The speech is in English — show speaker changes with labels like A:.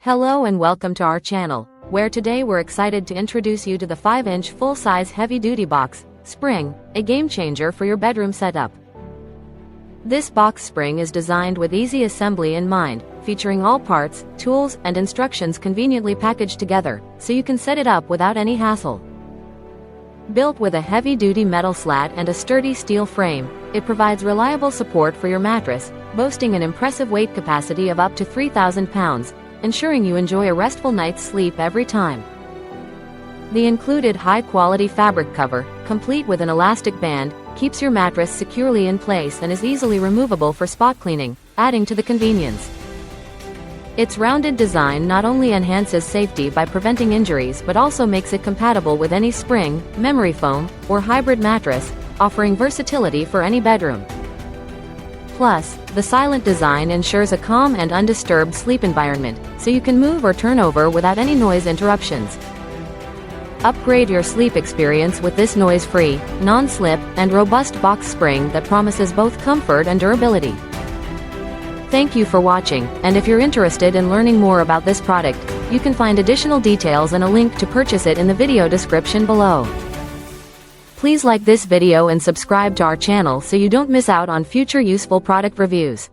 A: Hello and welcome to our channel, where today we're excited to introduce you to the 5-inch full-size heavy-duty box spring, a game-changer for your bedroom setup. This box spring is designed with easy assembly in mind, featuring all parts, tools, and instructions conveniently packaged together, so you can set it up without any hassle. Built with a heavy-duty metal slat and a sturdy steel frame, it provides reliable support for your mattress, boasting an impressive weight capacity of up to 3,000 pounds, ensuring you enjoy a restful night's sleep every time. The included high-quality fabric cover, complete with an elastic band, keeps your mattress securely in place and is easily removable for spot cleaning, adding to the convenience. Its rounded design not only enhances safety by preventing injuries but also makes it compatible with any spring, memory foam, or hybrid mattress, offering versatility for any bedroom. Plus, the silent design ensures a calm and undisturbed sleep environment, so you can move or turn over without any noise interruptions. Upgrade your sleep experience with this noise-free, non-slip, and robust box spring that promises both comfort and durability. Thank you for watching, and if you're interested in learning more about this product, you can find additional details and a link to purchase it in the video description below. Please like this video and subscribe to our channel so you don't miss out on future useful product reviews.